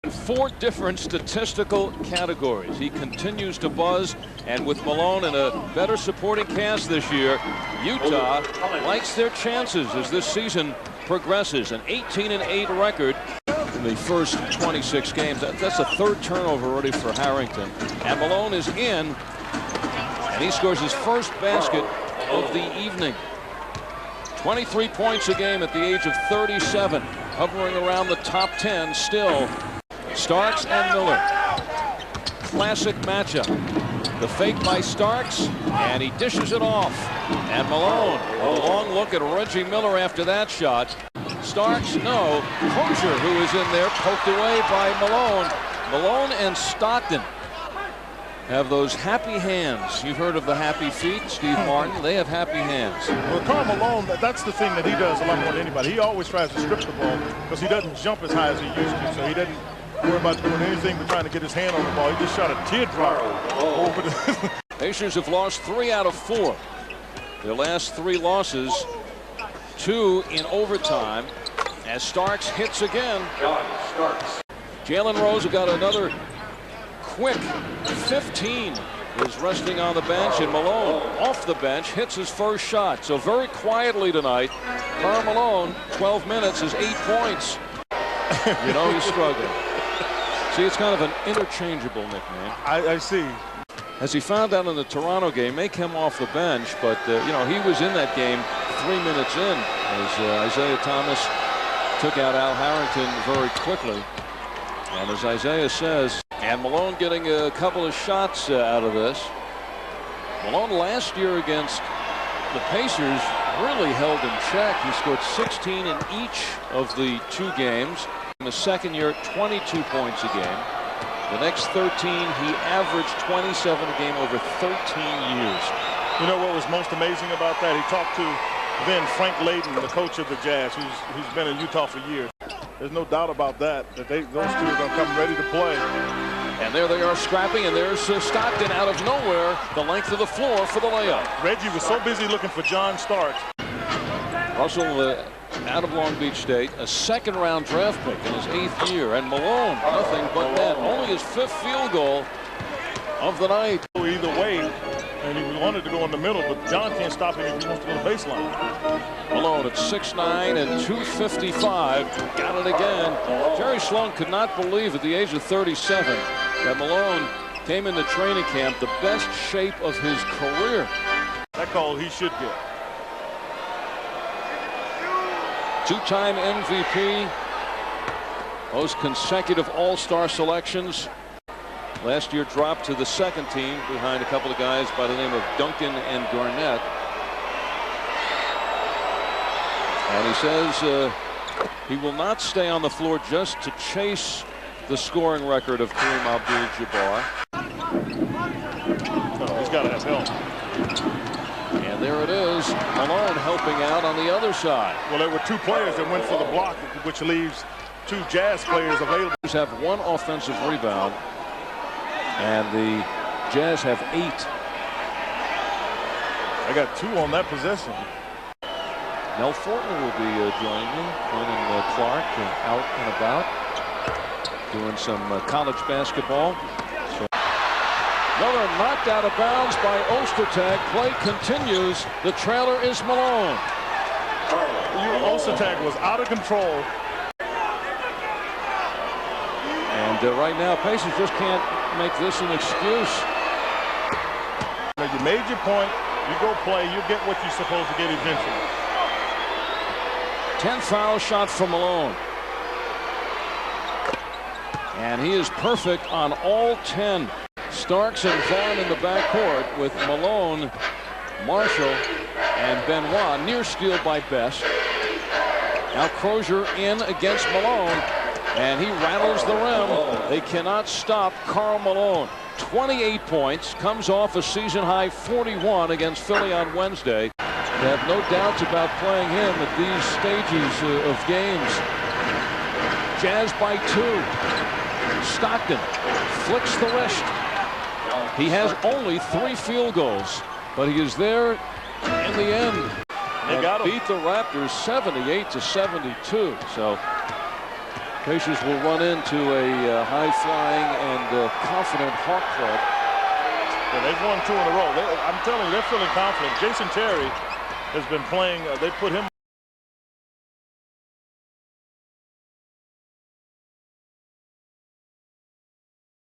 4 different statistical categories. He continues to buzz, and with Malone in a better supporting cast this year, Utah likes their chances as this season progresses. An 18-8 record in the first 26 games. That's a 3rd turnover already for Harrington. And Malone is in, and he scores his first basket of the evening. 23 points a game at the age of 37, hovering around the top 10 still. Starks and Miller. Classic matchup. The fake by Starks, and he dishes it off. And Malone, a long look at Reggie Miller after that shot. Starks, no. Crozier, who is in there, poked away by Malone. Malone and Stockton have those happy hands. You've heard of the happy feet, Steve Martin. They have happy hands. Well, Karl Malone, that's the thing that he does a lot more than anybody. He always tries to strip the ball because he doesn't jump as high as he used to. So he doesn't worry about doing anything but trying to get his hand on the ball. He just shot a teardrop over the... Pacers have lost 3 out of 4. Their last 3 losses, 2 in overtime, as Starks hits again. Jalen Rose got another quick 15, is resting on the bench, and Malone off the bench hits his first shot. So very quietly tonight, Karl Malone, 12 minutes, is 8 points. You know he's struggling. See, it's kind of an interchangeable nickname. I see. As he found out in the Toronto game, may come off the bench, but you know, he was in that game 3 minutes in as Isaiah Thomas took out Al Harrington very quickly. And as Isaiah says, and Malone getting a couple of shots out of this. Malone last year against the Pacers really held in check. He scored 16 in each of the 2 games. In the second year, 22 points a game. The next 13, he averaged 27 a game over 13 years. You know what was most amazing about that? He talked to then Frank Layden, the coach of the Jazz, who's been in Utah for years. There's no doubt about that, those 2 are going to come ready to play. And there they are scrapping, and there's Stockton out of nowhere, the length of the floor for the layup. Reggie was so busy looking for John Starks. Russell out of Long Beach State, a 2nd-round draft pick in his 8th year, and Malone, nothing but net. Only his 5th field goal of the night. Either way, and he wanted to go in the middle, but John can't stop him if he wants to go to the baseline. Malone at 6'9" and 255, got it again. Jerry Sloan could not believe at the age of 37 that Malone came into training camp the best shape of his career. That call he should get. 2-time MVP, most consecutive All-Star selections. Last year dropped to the 2nd team behind a couple of guys by the name of Duncan and Garnett. And he says he will not stay on the floor just to chase the scoring record of Kareem Abdul-Jabbar. No, he's got to have help. And there it is, Malone helping out on the other side. Well, there were 2 players that went for the block, which leaves 2 Jazz players available. Have 1 offensive rebound, and the Jazz have 8. I got 2 on that possession. Mel Fortner will be joining me, joining Clark out and about, doing some college basketball. So Miller knocked out of bounds by Ostertag. Play continues. The trailer is Malone. Ostertag was out of control. And right now, Pacers just can't make this an excuse. You made your point. You go play. You get what you're supposed to get eventually. 10th foul shot for Malone. And he is perfect on all 10. Starks and Vaughn in the backcourt with Malone, Marshall, and Benoit. Near steal by Best. Now Crozier in against Malone, and he rattles the rim. They cannot stop Karl Malone. 28 points, comes off a season-high 41 against Philly on Wednesday. They have no doubts about playing him at these stages of games. Jazz by 2. Stockton flicks the wrist. He has only 3 field goals, but he is there in the end. They got him. Beat the Raptors 78-72. So Pacers will run into a high-flying and confident Hawk club. Yeah, they've won 2 in a row. I'm telling you, they're feeling confident. Jason Terry has been playing. They put him